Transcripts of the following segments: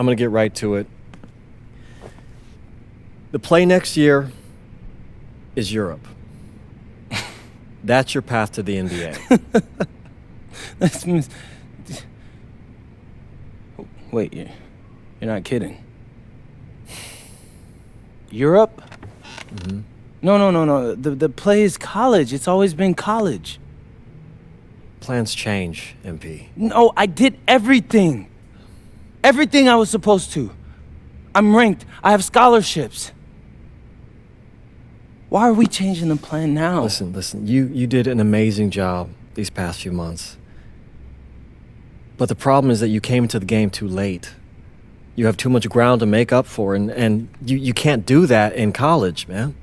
going to get right to it. The play next year is Europe. That's your path to the NBA. Wait, you're not kidding. Europe? Mm-hmm. No. The play is college. It's always been college. Plans change, MP. No, I did everything. Everything I was supposed to. I'm ranked. I have scholarships. Why are we changing the plan now? Listen. You did an amazing job these past few months. But the problem is that you came into the game too late. You have too much ground to make up for, and you can't do that in college, man.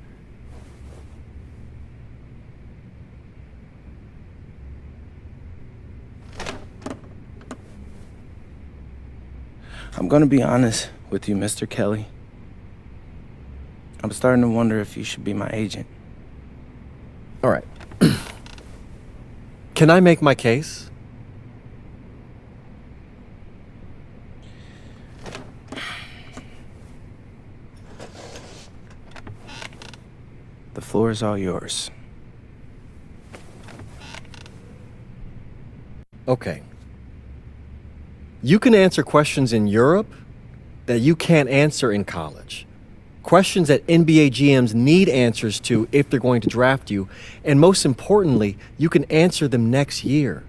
I'm gonna be honest with you, Mr. Kelly. I'm starting to wonder if you should be my agent. All right. Can I make my case? The floor is all yours. Okay. You can answer questions in Europe that you can't answer in college. Questions that NBA GMs need answers to if they're going to draft you. And most importantly, you can answer them next year.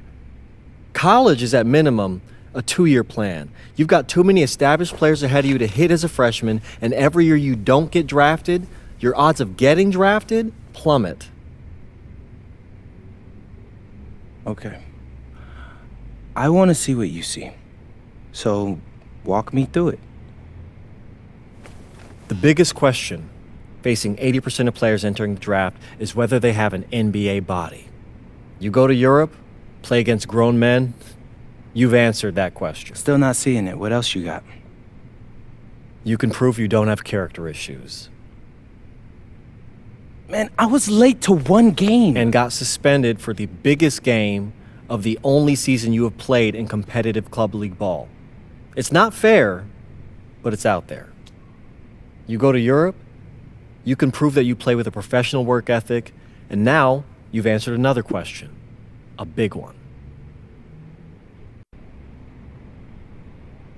College is at minimum a 2-year plan. You've got too many established players ahead of you to hit as a freshman, and every year you don't get drafted, your odds of getting drafted plummet. Okay. I want to see what you see. So, walk me through it. The biggest question facing 80% of players entering the draft is whether they have an NBA body. You go to Europe, play against grown men, you've answered that question. Still not seeing it. What else you got? You can prove you don't have character issues. Man, I was late to one game. And got suspended for the biggest game of the only season you have played in competitive club league ball. It's not fair, but it's out there. You go to Europe, you can prove that you play with a professional work ethic, and now you've answered another question, a big one.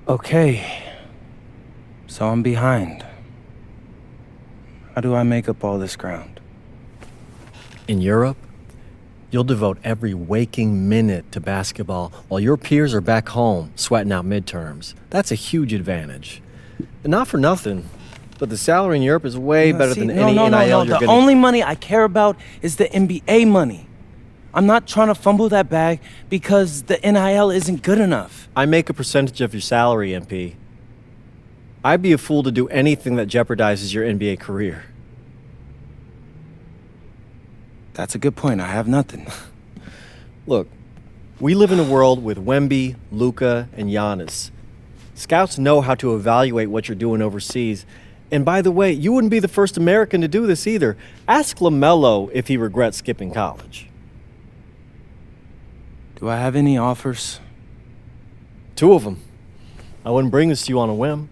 Okay, so I'm behind. How do I make up all this ground? In Europe, you'll devote every waking minute to basketball while your peers are back home sweating out midterms. That's a huge advantage. And not for nothing, but the salary in Europe is way better than any NIL you're The getting. only money I care about is the NBA money. I'm not trying to fumble that bag because the NIL isn't good enough. I make a percentage of your salary, MP. I'd be a fool to do anything that jeopardizes your NBA career. That's a good point. I have nothing. Look, we live in a world with Wemby, Luka, and Giannis. Scouts know how to evaluate what you're doing overseas. And by the way, you wouldn't be the first American to do this either. Ask LaMelo if he regrets skipping college. Do I have any offers? 2 of them. I wouldn't bring this to you on a whim.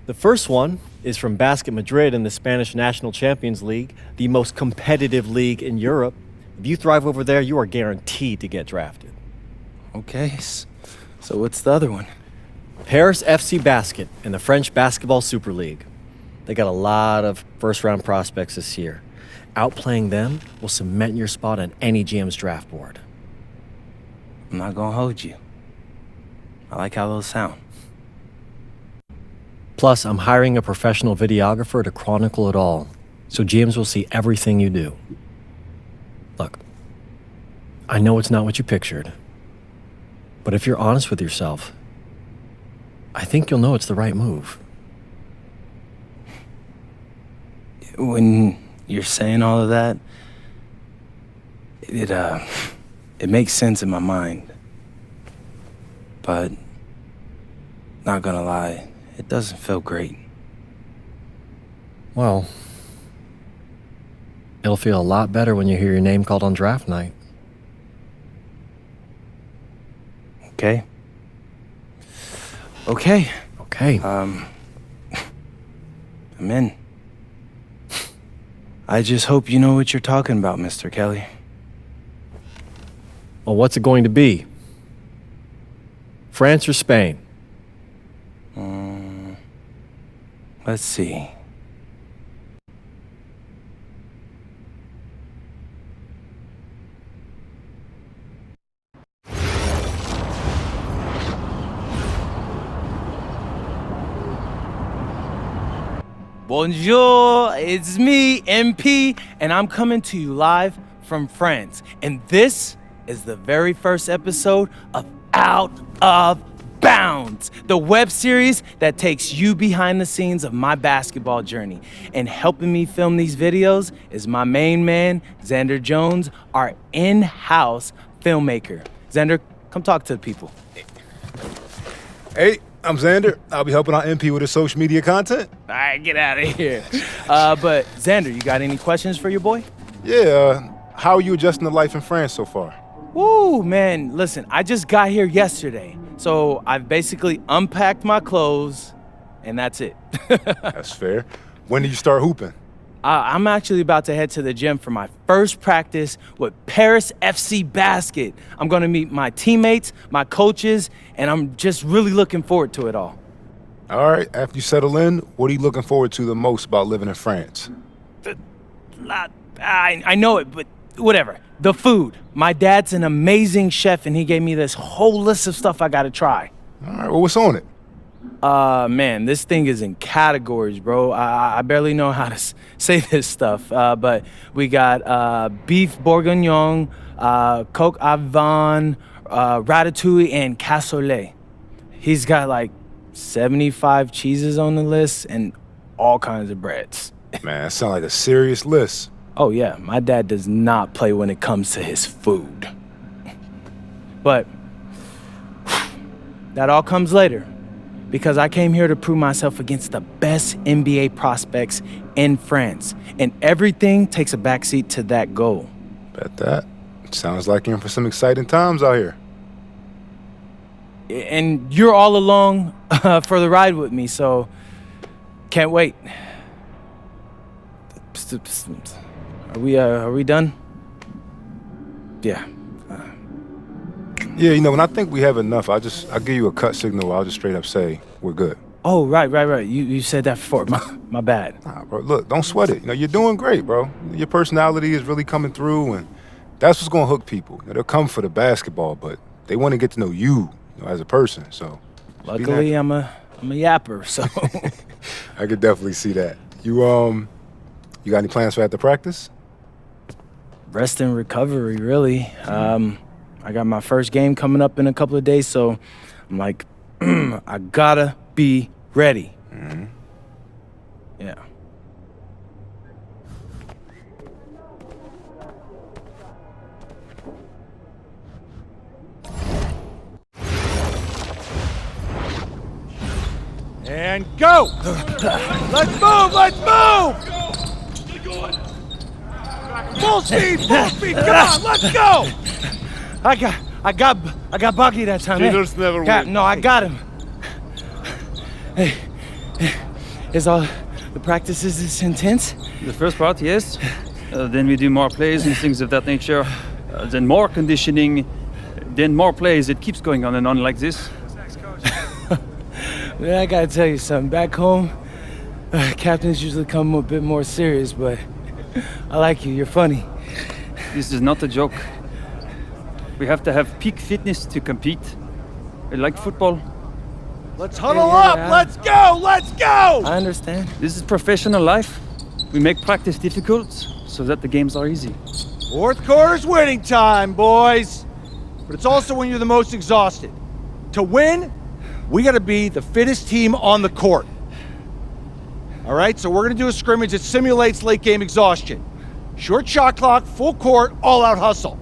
The first one is from Basket Madrid in the Spanish National Champions League, the most competitive league in Europe. If you thrive over there, you are guaranteed to get drafted. Okay, so what's the other one? Paris FC Basket in the French Basketball Super League. They got a lot of first-round prospects this year. Outplaying them will cement your spot on any GM's draft board. I'm not gonna hold you. I like how those sound. Plus, I'm hiring a professional videographer to chronicle it all, so GMs will see everything you do. Look, I know it's not what you pictured, but if you're honest with yourself, I think you'll know it's the right move. When you're saying all of that, it makes sense in my mind. But, not gonna lie, it doesn't feel great. Well, it'll feel a lot better when you hear your name called on draft night. Okay? Okay. Okay. Okay. I'm in. I just hope you know what you're talking about, Mr. Kelly. Well, what's it going to be? France or Spain? Let's see. Bonjour, it's me, MP, and I'm coming to you live from France. And this is the very first episode of Out of Bounds, the web series that takes you behind the scenes of my basketball journey. And helping me film these videos is my main man, Xander Jones, our in-house filmmaker. Xander, come talk to the people. Hey, I'm Xander. I'll be helping out MP with his social media content. All right, get out of here. But Xander, you got any questions for your boy? Yeah, how are you adjusting to life in France so far? Woo, man, listen, I just got here yesterday. So I've basically unpacked my clothes, and that's it. That's fair. When did you start hooping? I'm actually about to head to the gym for my first practice with Paris FC Basket. I'm gonna meet my teammates, my coaches, and I'm just really looking forward to it all. All right, after you settle in, what are you looking forward to the most about living in France? I know it, but whatever. The food. My dad's an amazing chef, and he gave me this whole list of stuff I gotta try. All right, well, what's on it? Man, this thing is in categories, bro. I barely know how to say this stuff, but we got beef bourguignon, coq au vin, ratatouille, and cassoulet. He's got like 75 cheeses on the list and all kinds of breads. Man, that sounds like a serious list. Oh yeah, my dad does not play when it comes to his food. But that all comes later, because I came here to prove myself against the best NBA prospects in France, and everything takes a backseat to that goal. Bet that. Sounds like you're in for some exciting times out here. And you're all along for the ride with me, so can't wait. Are we done? Yeah. Yeah, you know, when I think we have enough, I'll give you a cut signal. I'll just straight up say we're good. Oh, right. You said that before. My bad. Nah, bro, look, don't sweat it. You know, you're doing great, bro. Your personality is really coming through, and that's what's gonna hook people. You know, they'll come for the basketball, but they want to get to know you, as a person. So, luckily, I'm a yapper, so. I could definitely see that. You got any plans for after practice? Rest and recovery, really. I got my first game coming up in a couple of days, so I'm like, I gotta be ready. Mm-hmm. Yeah. And go! Let's move! Full speed! Come on, let's go! I got Bucky that time. Cheaters never win. No, I got him. Hey, is all the practices this intense? The first part, yes. Then we do more plays and things of that nature. Then more conditioning. Then more plays. It keeps going on and on like this. Man, I gotta tell you something. Back home, captains usually come a bit more serious, but I like you. You're funny. This is not a joke. We have to have peak fitness to compete. Like football. Let's huddle up! Let's go! I understand. This is professional life. We make practice difficult so that the games are easy. Fourth quarter's winning time, boys. But it's also when you're the most exhausted. To win, we gotta be the fittest team on the court. All right, so we're gonna do a scrimmage that simulates late game exhaustion. Short shot clock, full court, all out hustle.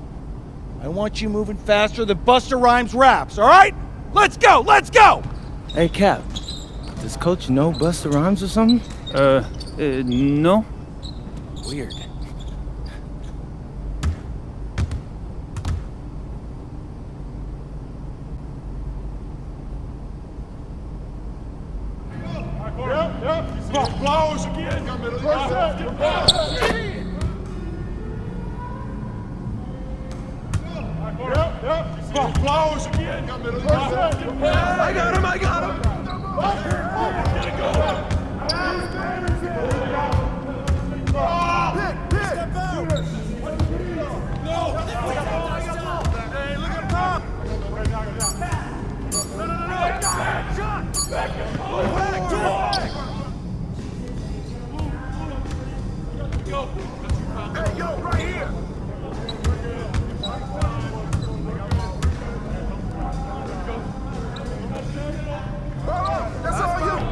I want you moving faster than Busta Rhymes raps, all right? Let's go! Hey, Cap. Does Coach know Busta Rhymes or something? No. Weird.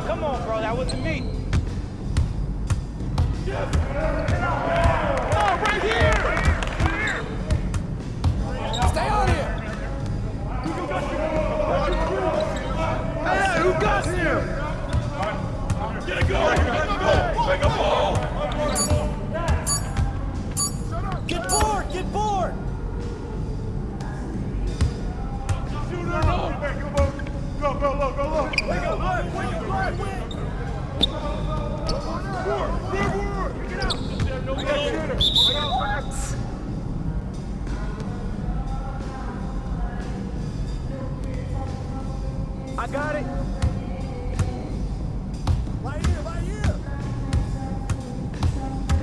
Come on, bro, that wasn't me. I got it. Right here.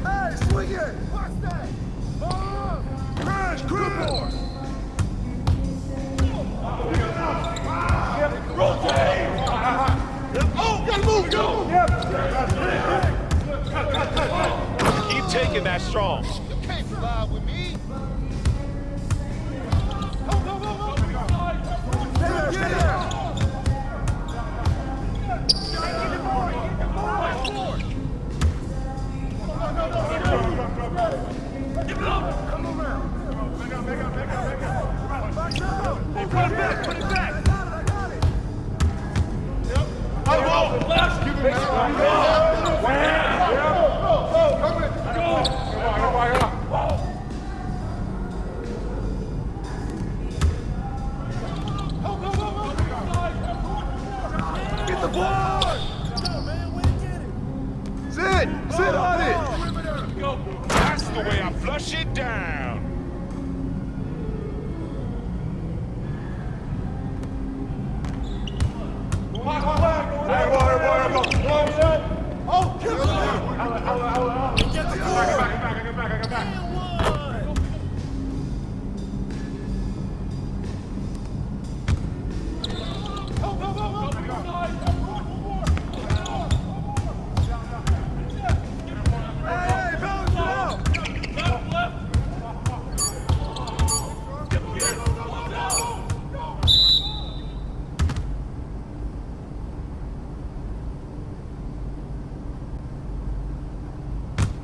Hey, swing it. Watch that. Crash, cripple. Rotate. Oh, gotta move, go. Keep taking that strong. You can't fly with me. Get it. Get the board! Sit on it! That's the way I flush it down. Oh, kill him! Get the board!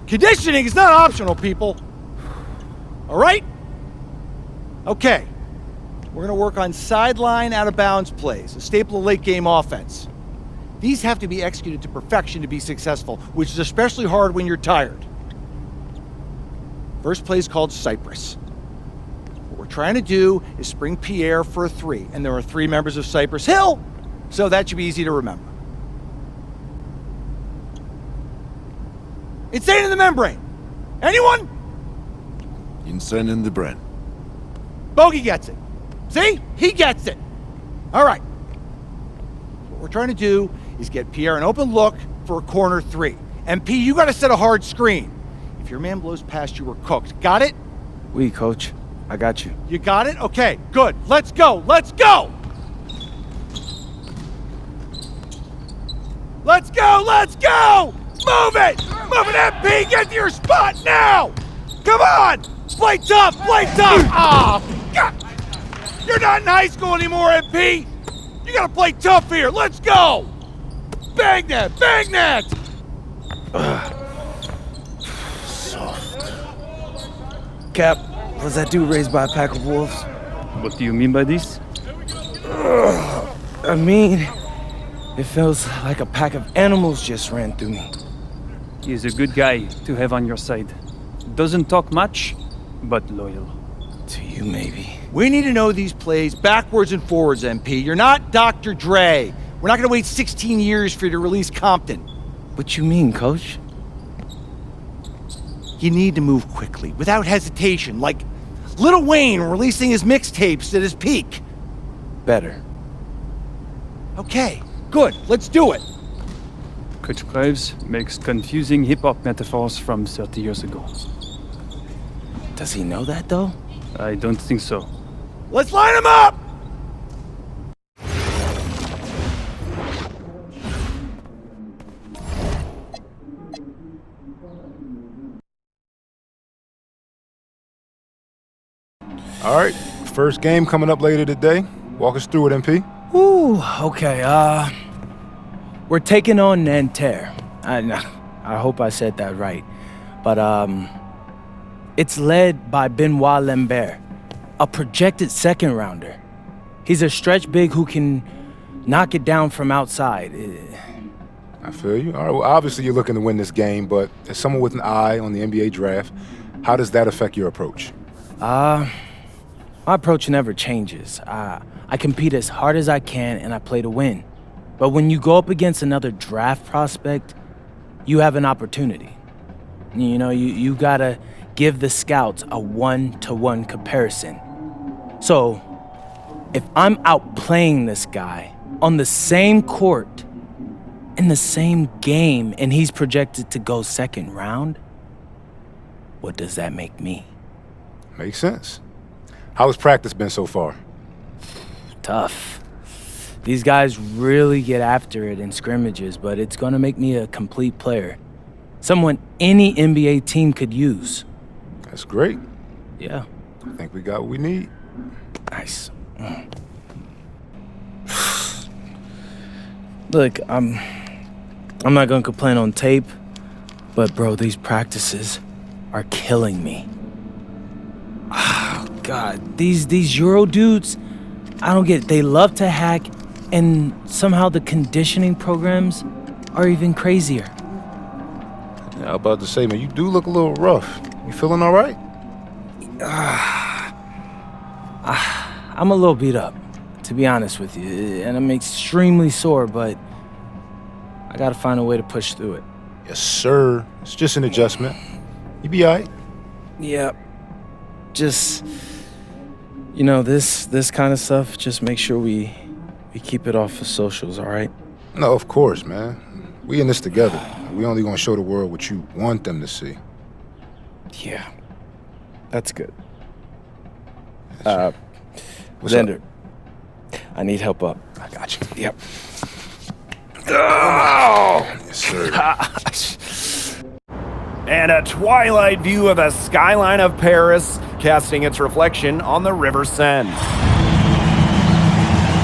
Conditioning is not optional, people. All right? Okay. We're going to work on sideline out-of-bounds plays, a staple of late-game offense. These have to be executed to perfection to be successful, which is especially hard when you're tired. First play is called Cypress. What we're trying to do is spring Pierre for a 3, and there are 3 members of Cypress Hill, so that should be easy to remember. Insane in the membrane. Anyone? Insane in the brain. Bogey gets it. See? He gets it. All right. What we're trying to do is get Pierre an open look for a corner 3. And P, you got to set a hard screen. If your man blows past you, we're cooked. Got it? Oui, coach. I got you. You got it? Okay, good. Let's go. Let's go. Let's go. Let's go. Move it. Move it, MP. Get to your spot now. Come on. Play tough. Play tough. Oh, God. You're not in high school anymore, MP. You got to play tough here. Let's go. Bang that. Bang that. Cap, was that dude raised by a pack of wolves? What do you mean by this? I mean, it feels like a pack of animals just ran through me. He's a good guy to have on your side. Doesn't talk much, but loyal. To you, maybe. We need to know these plays backwards and forwards, MP. You're not Dr. Dre. We're not going to wait 16 years for you to release Compton. What you mean, coach? You need to move quickly, without hesitation, like Lil Wayne releasing his mixtapes at his peak. Better. Okay, good, let's do it. Coach Graves makes confusing hip-hop metaphors from 30 years ago. Does he know that, though? I don't think so. Let's line them up! All right, first game coming up later today. Walk us through it, MP. Ooh, okay, we're taking on Nanterre. I hope I said that right. But, it's led by Benoit Lambert, a projected second rounder. He's a stretch big who can knock it down from outside. I feel you. All right, well, obviously you're looking to win this game, but as someone with an eye on the NBA draft, how does that affect your approach? My approach never changes. I compete as hard as I can and I play to win. But when you go up against another draft prospect, you have an opportunity. You know, you gotta give the scouts a one-to-one comparison. So, if I'm outplaying this guy on the same court, in the same game, and he's projected to go second round, what does that make me? Makes sense. How has practice been so far? Tough. These guys really get after it in scrimmages, but it's gonna make me a complete player. Someone any NBA team could use. That's great. Yeah. I think we got what we need. Nice. Look, I'm not gonna complain on tape, but bro, these practices are killing me. Oh, God, these Euro dudes, I don't get it. They love to hack, and somehow the conditioning programs are even crazier. Yeah, I was about to say, man, you do look a little rough. You feeling all right? I'm a little beat up, to be honest with you, and I'm extremely sore, but I gotta find a way to push through it. Yes, sir. It's just an adjustment. You be all right. Yeah, just, you know, this kind of stuff, just make sure we keep it off of socials, all right? No, of course, man. We in this together. We only gonna show the world what you want them to see. Yeah, that's good. What's up? Xander, I need help up. I got you. Yep. Yes, sir. And a twilight view of the skyline of Paris, casting its reflection on the River Seine.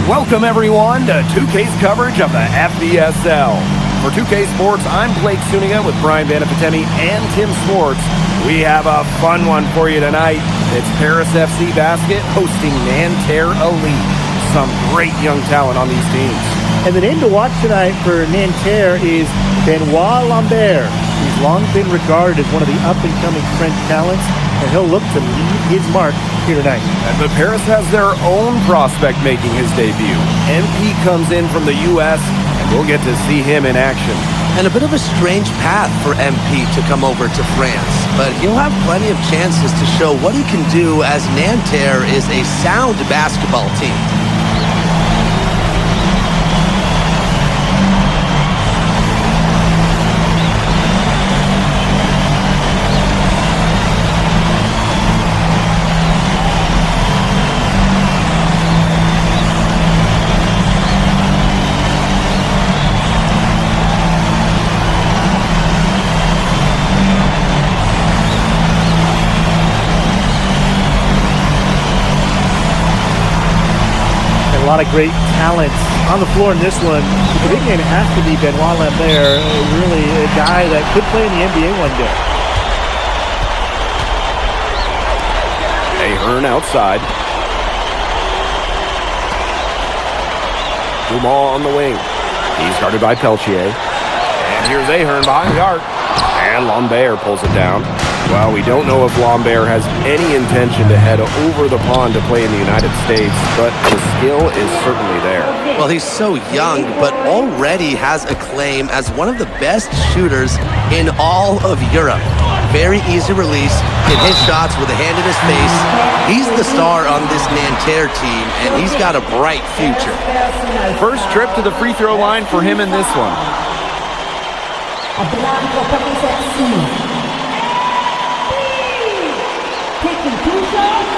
Welcome everyone to 2K's coverage of the FBSL. For 2K Sports, I'm Blake Suniga with Brian Vanapatemi and Tim Swartz. We have a fun one for you tonight. It's Paris FC Basket hosting Nanterre Elite. Some great young talent on these teams. And the name to watch tonight for Nanterre is Benoit Lambert. He's long been regarded as one of the up-and-coming French talents, and he'll look to leave his mark here tonight. But Paris has their own prospect making his debut. MP comes in from the U.S., and we'll get to see him in action. And a bit of a strange path for MP to come over to France, but he'll have plenty of chances to show what he can do, as Nanterre is a sound basketball team. A lot of great talent on the floor in this one. The big name has to be Benoit Lambert, really a guy that could play in the NBA one day. Ahern outside. Dumas on the wing. He's guarded by Peltier. And here's Ahern behind the arc. And Lambert pulls it down. Well, we don't know if Lambert has any intention to head over the pond to play in the United States, but the skill is certainly there. Well, he's so young, but already has a claim as one of the best shooters in all of Europe. Very easy release, can hit shots with a hand in his face. He's the star on this Nanterre team, and he's got a bright future. First trip to the free throw line for him in this one. Taking 2 shots.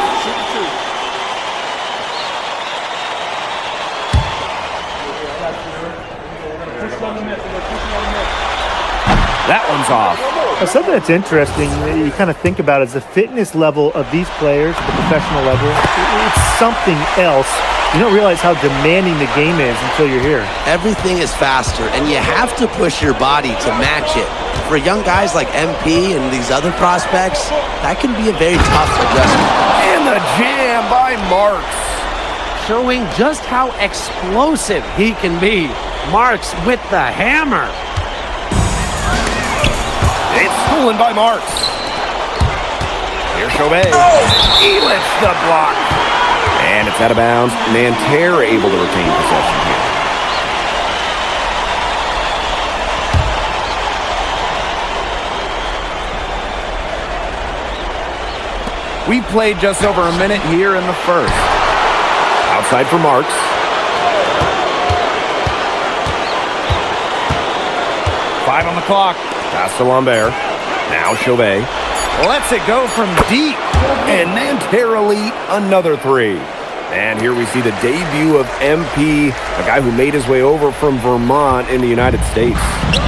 That one's off. Now, something that's interesting that you kind of think about is the fitness level of these players at the professional level. It's something else. You don't realize how demanding the game is until you're here. Everything is faster, and you have to push your body to match it. For young guys like MP and these other prospects, that can be a very tough adjustment. And the jam by Marks. Showing just how explosive he can be. Marks with the hammer. It's stolen by Marks. Here's Chauvet. He lifts the block. And it's out of bounds. Nanterre able to retain possession here. We played just over a minute here in the first. Outside for Marks. Five on the clock. Pass to Lambert. Now Chauvet. Lets it go from deep. And Nanterre Elite, another three. And here we see the debut of MP, a guy who made his way over from Vermont in the United States.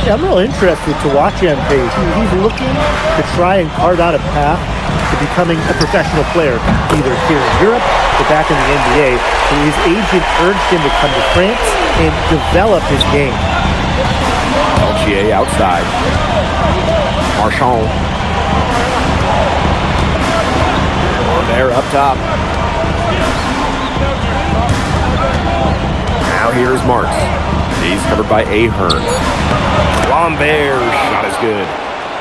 Yeah, I'm real interested to watch MP. He's looking to try and carve out a path to becoming a professional player, either here in Europe or back in the NBA. So his agent urged him to come to France and develop his game. Peltier outside. Marchand. There up top. Now here's Marks. He's covered by Ahern. Lambert's shot is good.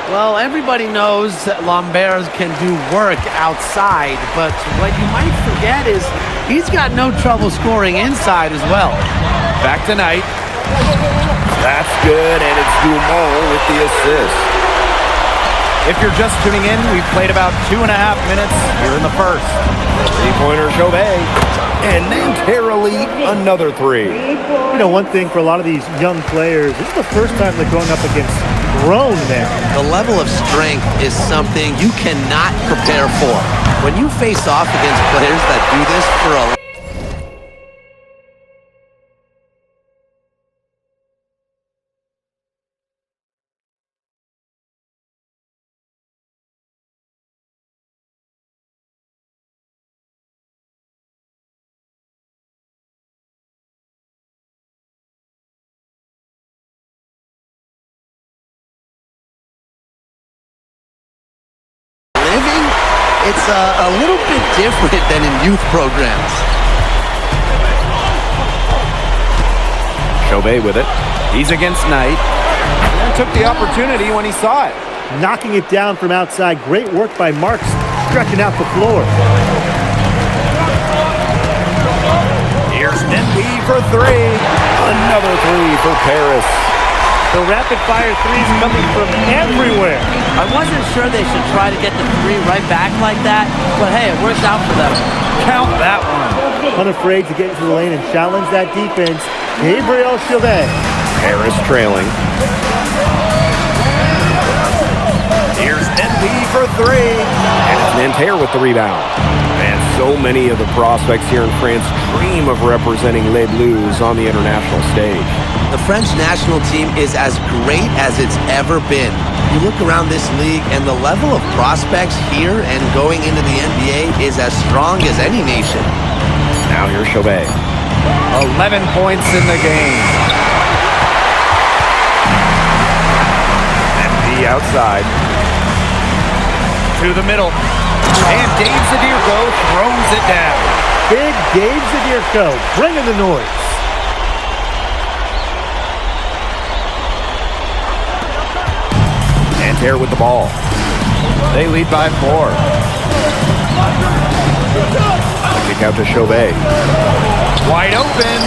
Well, everybody knows that Lambert can do work outside, but what you might forget is he's got no trouble scoring inside as well. Back to Knight. That's good, and it's Dumont with the assist. If you're just tuning in, we've played about 2.5 minutes here in the first. Three-pointer Chauvet. And Nanterre Elite, another three. You know, one thing for a lot of these young players, this is the first time they're going up against grown men. The level of strength is something you cannot prepare for. When you face off against players that do this for a it's a little bit different than in youth programs. Chauvet with it. He's against Knight. And took the opportunity when he saw it. Knocking it down from outside. Great work by Marks, stretching out the floor. Here's MP for three. Another three for Paris. The rapid-fire threes coming from everywhere. I wasn't sure they should try to get the three right back like that, but hey, it worked out for them. Count that one. Unafraid to get into the lane and challenge that defense. Gabriel Chauvet. Paris trailing. Here's MP for three. And it's Nanterre with the rebound. And so many of the prospects here in France dream of representing Les Bleus on the international stage. The French national team is as great as it's ever been. You look around this league and the level of prospects here and going into the NBA is as strong as any nation. Now here's Chauvet. 11 points in the game. MP outside. To the middle. And Dave Zadirko throws it down. Big Dave Zadirko bringing the noise. Nanterre with the ball. They lead by 4. Kick out to Chauvet. Wide open.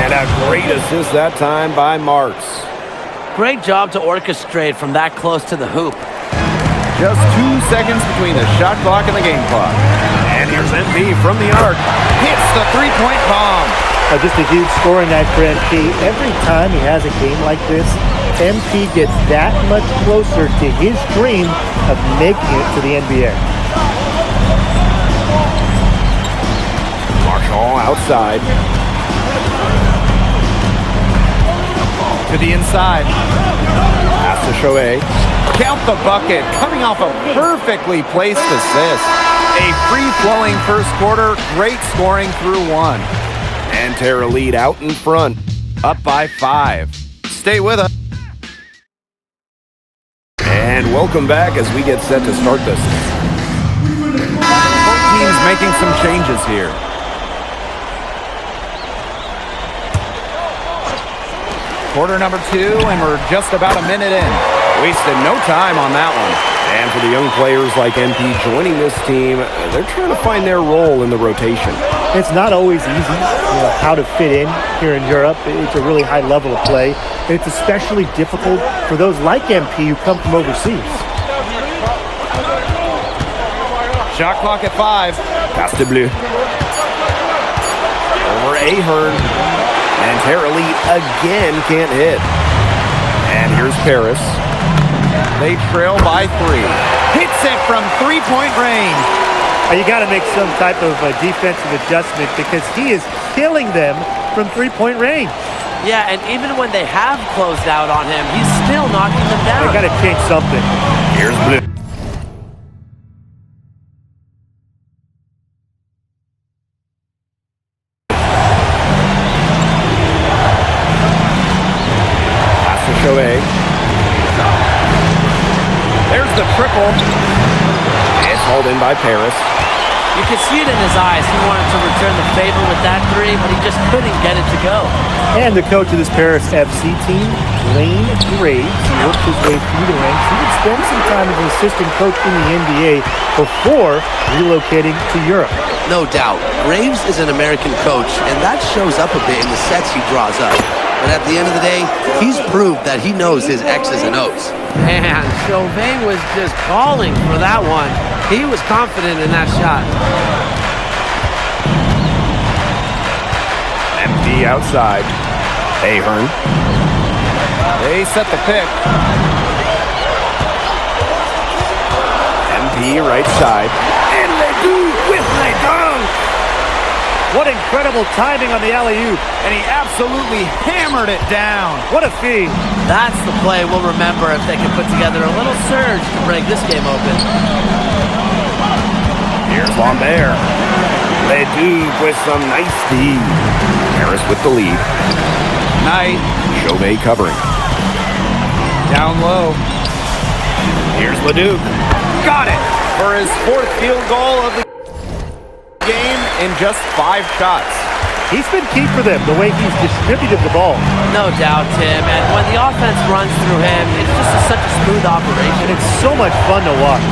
And a great assist that time by Marks. Great job to orchestrate from that close to the hoop. Just 2 seconds between the shot clock and the game clock. And here's MP from the arc. Hits the three-point bomb. Just a huge scoring night for MP. Every time he has a game like this, MP gets that much closer to his dream of making it to the NBA. Marshall outside. To the inside. Pass to Chauvet. Count the bucket, coming off a perfectly placed assist. A free-flowing first quarter, great scoring through 1. Nanterre lead out in front, up by 5. Stay with us. And welcome back as we get set to start this. Both teams making some changes here. Quarter number 2, and we're just about a minute in. Wasted no time on that one. And for the young players like MP joining this team, they're trying to find their role in the rotation. It's not always easy, how to fit in here in Europe. It's a really high level of play. And it's especially difficult for those like MP who come from overseas. Shot clock at 5. Pass to Bleu. Over Ahern. And Nanterre again can't hit. And here's Paris. They trail by 3. Hits it from three-point range. You got to make some type of defensive adjustment because he is killing them from three-point range. Yeah, and even when they have closed out on him, he's still knocking them down. They got to change something. Here's Bleu. Chauvet. There's the triple. It's hauled in by Paris. You could see it in his eyes. He wanted to return the favor with that 3, but he just couldn't get it to go. And the coach of this Paris FC team, Lane Graves, worked his way through the ranks. He would spend some time as an assistant coach in the NBA before relocating to Europe. No doubt. Graves is an American coach, and that shows up a bit in the sets he draws up. But at the end of the day, he's proved that he knows his X's and O's. Man, Chauvet was just calling for that one. He was confident in that shot. MP outside. Ahern. They set the pick. MP right side. And Ledoux with the dunk. What incredible timing on the alley-oop. And he absolutely hammered it down. What a feed. That's the play we'll remember if they can put together a little surge to break this game open. Here's Lambert. Ledoux with some nice D. Paris with the lead. Knight. Chauvet covering. Down low. Here's Ledoux. Got it for his 4th field goal of the game in just 5 shots. He's been key for them, the way he's distributed the ball. No doubt, Tim. And when the offense runs through him, it's just such a smooth operation. And it's so much fun to watch.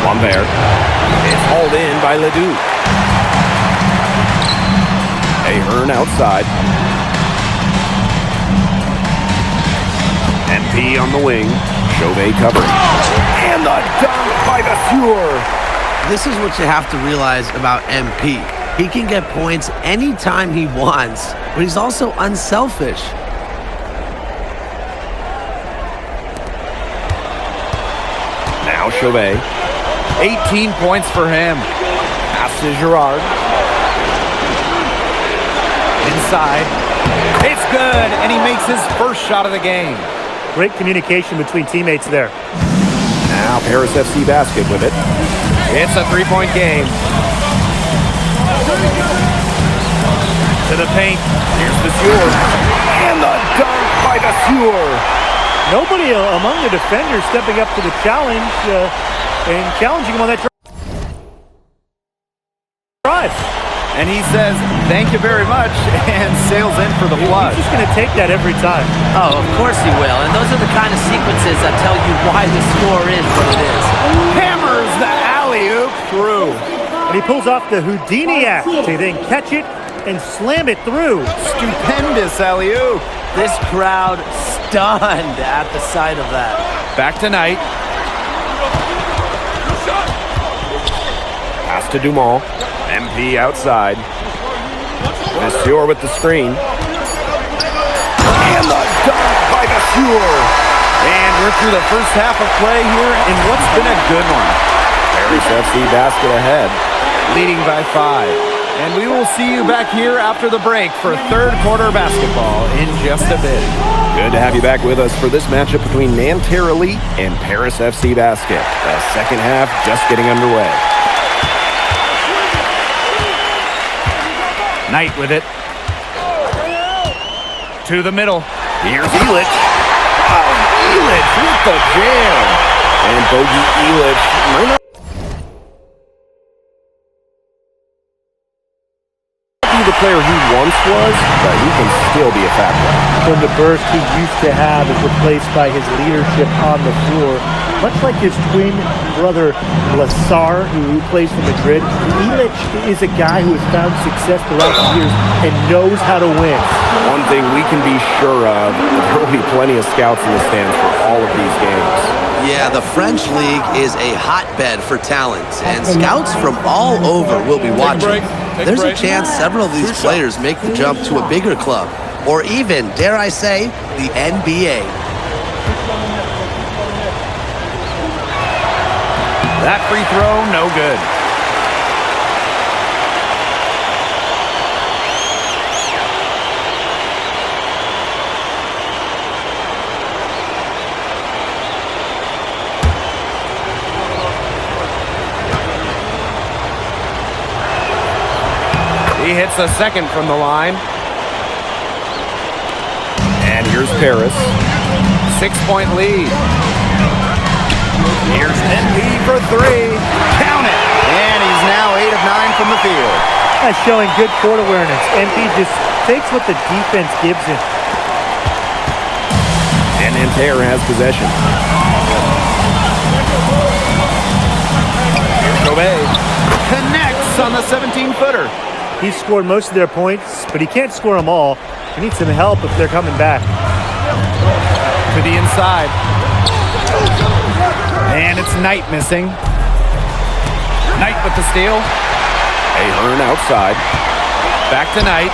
Lambert is hauled in by Ledoux. Ahern outside. MP on the wing. Chauvet covering. And the dunk by Vasseur. This is what you have to realize about MP. He can get points anytime he wants, but he's also unselfish. Now Chauvet. 18 points for him. Pass to Girard. Inside. It's good, and he makes his first shot of the game. Great communication between teammates there. Now Paris FC basket with it. It's a 3-point game. To the paint. Here's Vasseur. And the dunk by Vasseur. Nobody among the defenders stepping up to the challenge and challenging him on that drive. And he says, thank you very much, and sails in for the flush. He's just going to take that every time. Oh, of course he will. And those are the kind of sequences that tell you why the score is what it is. Hammers the alley-oop through. And he pulls off the Houdini act to then catch it and slam it through. Stupendous alley-oop. This crowd stunned at the sight of that. Back to Knight. Pass to Dumont. MP outside. Monsieur with the screen. And the dunk by Monsieur. And we're through the first half of play here in what's been a good one. Paris FC basket ahead, leading by 5. And we will see you back here after the break for third quarter basketball in just a bit. Good to have you back with us for this matchup between Nanterre Elite and Paris FC Basket. The second half just getting underway. Knight with it. To the middle. Here's Elich. Oh, Elich with the jam. And Bogey Elich might not be the player he once was, but he can still be a factor. When the burst he used to have is replaced by his leadership on the floor, much like his twin brother Lassar, who plays for Madrid, Elich is a guy who has found success throughout the years and knows how to win. One thing we can be sure of, there will be plenty of scouts in the stands for all of these games. Yeah, the French league is a hotbed for talent, and scouts from all over will be watching. There's a chance several of these players make the jump to a bigger club, or even, dare I say, the NBA. That free throw, no good. He hits the second from the line. And here's Paris. 6-point lead. Here's NP for 3. Count it. And he's now 8 of 9 from the field. That's showing good court awareness. MP just takes what the defense gives him. And Nanterre has possession. Here's Gobet. Connects on the 17-footer. He's scored most of their points, but he can't score them all. He needs some help if they're coming back. To the inside. And it's Knight missing. Knight with the steal. Ahern outside. Back to Knight.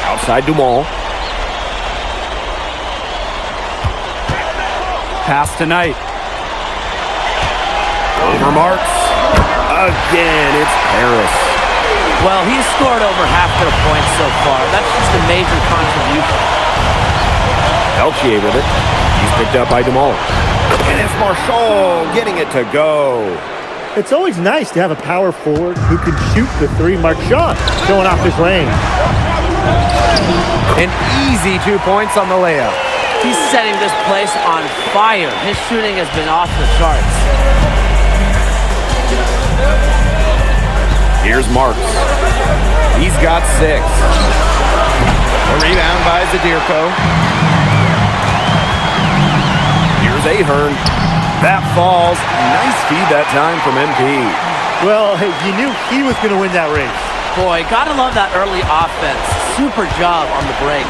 Outside Dumont. Pass to Knight. Over Marks. Again, it's Paris. Well, he's scored over half their points so far. That's just a major contribution. Peltier with it. He's picked up by Dumont. And it's Marchal getting it to go. It's always nice to have a power forward who can shoot the 3. Marchand showing off his range. An easy 2 points on the layup. He's setting this place on fire. His shooting has been off the charts. Here's Marks. He's got 6. A rebound by Zadirko. Here's Ahern. That falls. Nice feed that time from MP. Well, you knew he was going to win that race. Boy, gotta love that early offense. Super job on the break.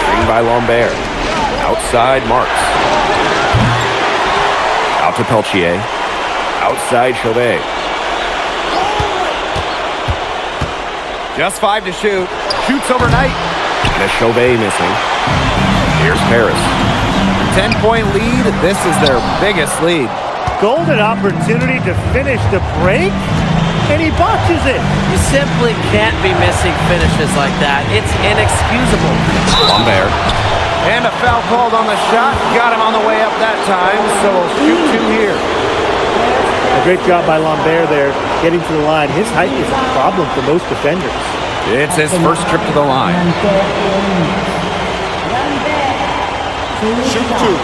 Screen by Lambert. Outside Marks. Out to Peltier. Outside Chauvet. Just 5 to shoot. Shoots overnight. And a Chauvet missing. Here's Paris. 10-point lead. This is their biggest lead. Golden opportunity to finish the break, and he botches it. You simply can't be missing finishes like that. It's inexcusable. Lambert. And a foul called on the shot. Got him on the way up that time, so we'll shoot 2 here. A great job by Lambert there, getting to the line. His height is a problem for most defenders. It's his first trip to the line. Shoot 2.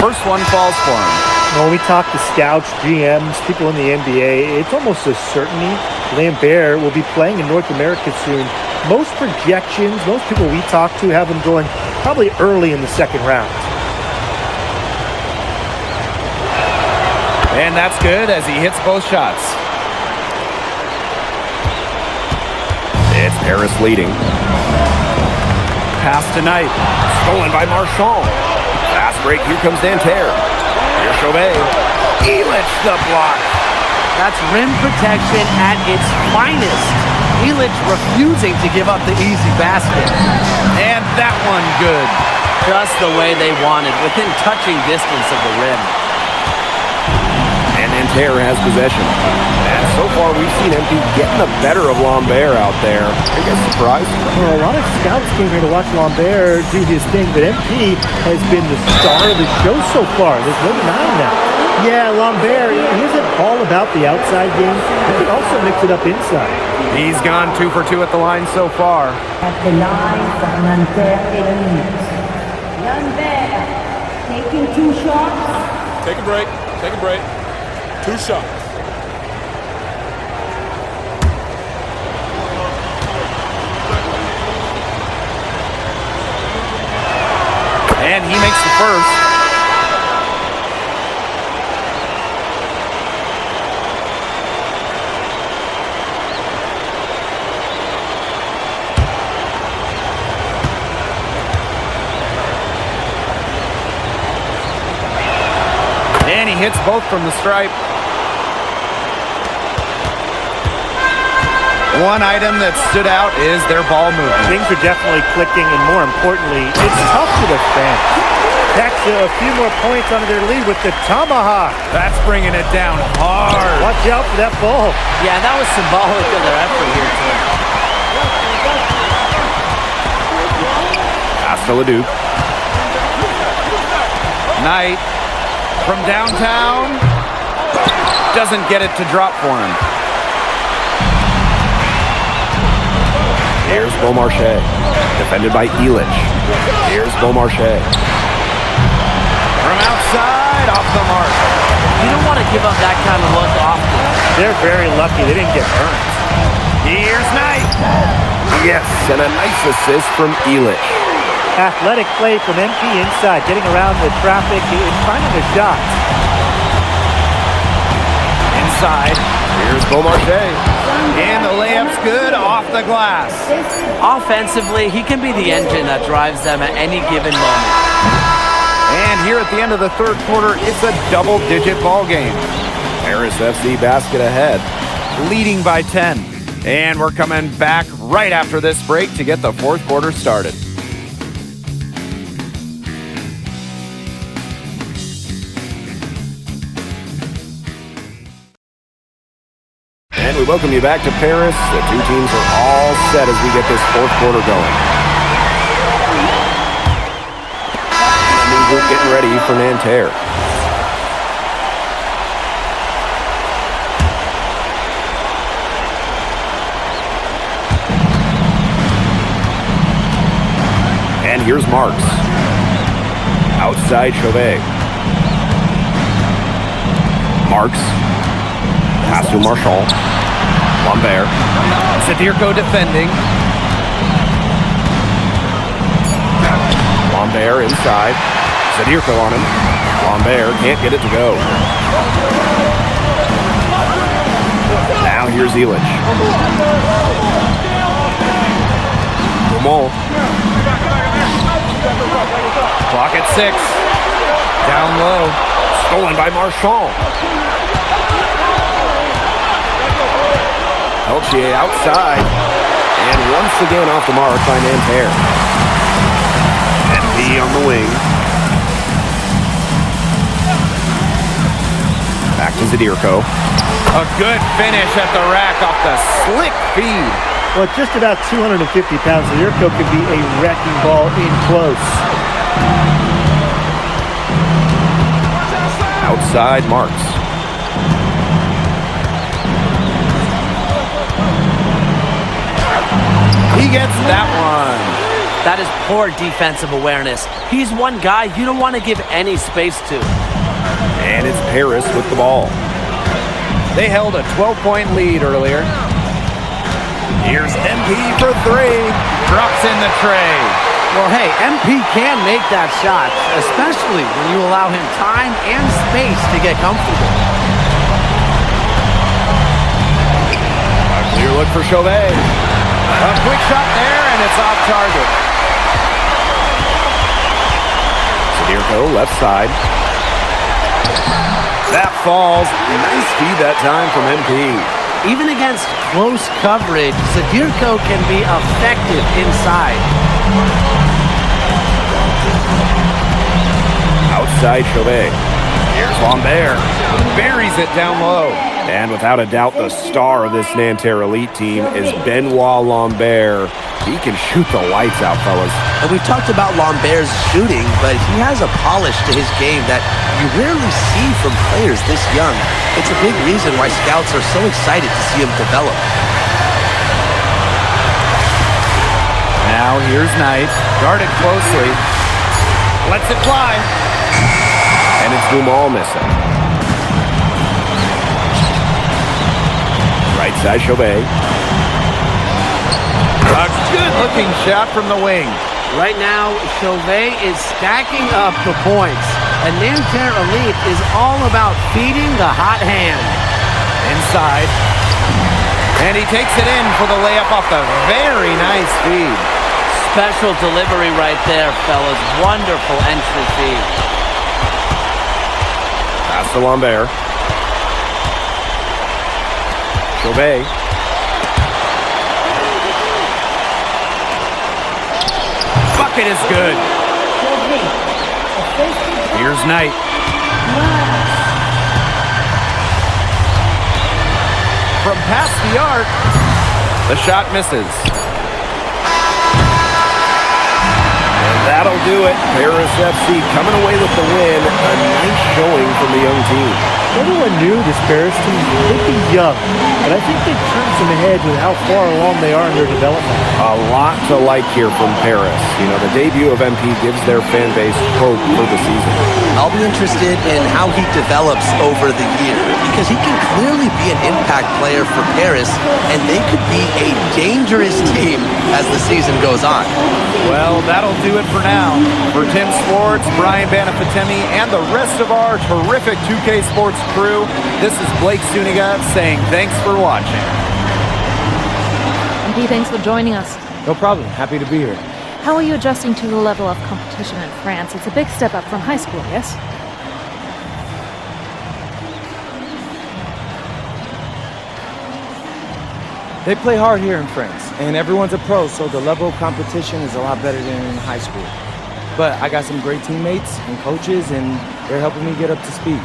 first one falls for him. When we talk to scouts, GMs, people in the NBA, it's almost a certainty Lambert will be playing in North America soon. Most projections, most people we talk to have him going probably early in the second round. And that's good as he hits both shots. It's Paris leading. Pass to Knight. Stolen by Marchand. Fast break. Here comes Nanterre. Here's Chauvet. Illich the block. That's rim protection at its finest. Illich refusing to give up the easy basket. And that one good. Just the way they wanted, within touching distance of the rim. And Nanterre has possession. And so far we've seen MP getting the better of Lambert out there. Are you guys surprised? Well, a lot of scouts came here to watch Lambert do his thing, but MP has been the star of the show so far. There's no denying that. Yeah, Lambert, he isn't all about the outside game. He can also mix it up inside. He's gone 2 for 2 at the line so far. At the line for Nanterre Elite. Lambert taking 2 shots. Take a break. Take a break. 2 shots. And he makes the first. And he hits both from the stripe. One item that stood out is their ball movement. Things are definitely clicking, and more importantly, it's tough to defend. Tacks a few more points onto their lead with the tomahawk. That's bringing it down hard. Watch out for that ball. Yeah, that was symbolic of their effort here, too. Pass to Leduc. Knight from downtown. Doesn't get it to drop for him. Here's Beaumarchais, defended by Illich. Here's Beaumarchais. From outside, off the mark. You don't want to give up that kind of look often. They're very lucky they didn't get burned. Here's Knight. Yes, and a nice assist from Illich. Athletic play from MP inside, getting around the traffic and finding a shot. Inside, here's Beaumarchais. And the layup's good off the glass. Offensively, he can be the engine that drives them at any given moment. And here at the end of the third quarter, it's a double-digit ball game. Paris FC basket ahead, leading by 10. And we're coming back right after this break to get the fourth quarter started. And we welcome you back to Paris. The two teams are all set as we get this fourth quarter going. The new group getting ready for Nanterre. And here's Marks. Outside Chauvet. Marks. Pass to Marchand. Lambert. Sadirko defending. Lambert inside. Sadirko on him. Lambert can't get it to go. Now here's Illich. Roumont. Clock at 6. Down low. Stolen by Marchand. Peltier outside. And once again off the mark by Nanterre. MP on the wing. Back to Sadirko. A good finish at the rack off the slick feed. Well, at just about 250 pounds, Sadirko could be a wrecking ball in close. Outside Marks. He gets that one. That is poor defensive awareness. He's one guy you don't want to give any space to. And it's Paris with the ball. They held a 12-point lead earlier. Here's MP for three. Drops in the tray. Well, hey, MP can make that shot, especially when you allow him time and space to get comfortable. A clear look for Chauvet. A quick shot there, and it's off target. Sadirko, left side. That falls. Nice feed that time from MP. Even against close coverage, Sadirko can be effective inside. Outside Chauvet. Here's Lambert. Buries it down low. And without a doubt, the star of this Nanterre Elite team is Benoit Lambert. He can shoot the lights out, fellas. And we've talked about Lambert's shooting, but he has a polish to his game that you rarely see from players this young. It's a big reason why scouts are so excited to see him develop. Now here's Knight. Guarded closely. Lets it fly. And it's Dumal missing. Right side Chauvet. A good-looking shot from the wing. Right now, Chauvet is stacking up the points. And Nanterre Elite is all about feeding the hot hand. Inside. And he takes it in for the layup off the very nice feed. Special delivery right there, fellas. Wonderful entry feed. Pass to Lambert. Chauvet. Bucket is good. Here's Knight. From past the arc, the shot misses. And that'll do it. Paris FC coming away with the win. A nice showing from the young team. Everyone knew this Paris team would be young, but I think they've turned some heads with how far along they are in their development. A lot to like here from Paris. You know, the debut of MP gives their fan base hope for the season. I'll be interested in how he develops over the year, because he can clearly be an impact player for Paris, and they could be a dangerous team as the season goes on. Well, that'll do it for now. For Tim Sports, Brian Banafitemi, and the rest of our terrific 2K Sports crew, this is Blake Suniga saying thanks for watching. MP, thanks for joining us. No problem. Happy to be here. How are you adjusting to the level of competition in France? It's a big step up from high school, yes? They play hard here in France, and everyone's a pro, so the level of competition is a lot better than in high school. But I got some great teammates and coaches, and they're helping me get up to speed.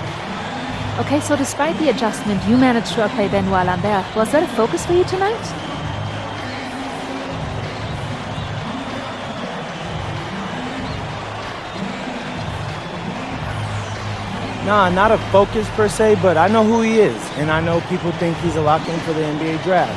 Okay, so despite the adjustment, you managed to outplay Benoit Lambert. Was that a focus for you tonight? Nah, not a focus per se, but I know who he is, and I know people think he's a lock-in for the NBA draft.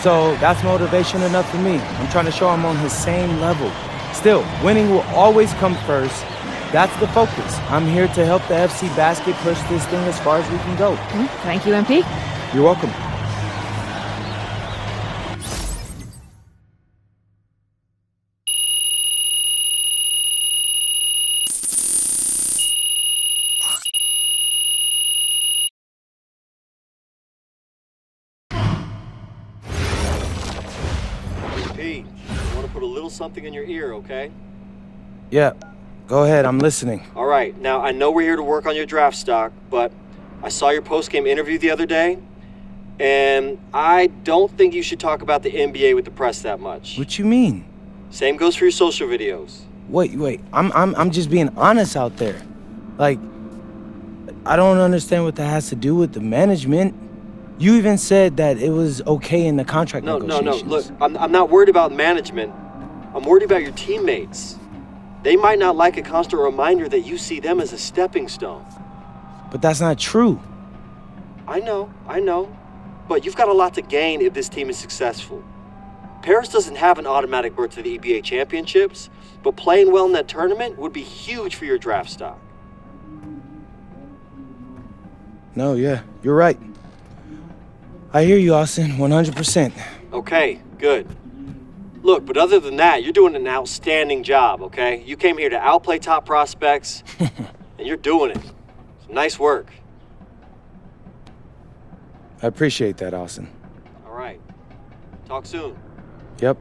So that's motivation enough for me. I'm trying to show I'm on his same level. Still, winning will always come first. That's the focus. I'm here to help the FC Basket push this thing as far as we can go. Thank you, MP. You're welcome. Pete, I want to put a little something in your ear, okay? Yeah, go ahead. I'm listening. All right. Now, I know we're here to work on your draft stock, but I saw your post-game interview the other day, and I don't think you should talk about the NBA with the press that much. What you mean? Same goes for your social videos. Wait. I'm just being honest out there. Like, I don't understand what that has to do with the management. You even said that it was okay in the contract negotiations. No. Look, I'm not worried about management. I'm worried about your teammates. They might not like a constant reminder that you see them as a stepping stone. But that's not true. I know. But you've got a lot to gain if this team is successful. Paris doesn't have an automatic berth to the EBA championships, but playing well in that tournament would be huge for your draft stock. No, yeah, you're right. I hear you, Austin, 100%. Okay, good. Look, but other than that, you're doing an outstanding job, okay? You came here to outplay top prospects, and you're doing it. So nice work. I appreciate that, Austin. All right. Talk soon. Yep.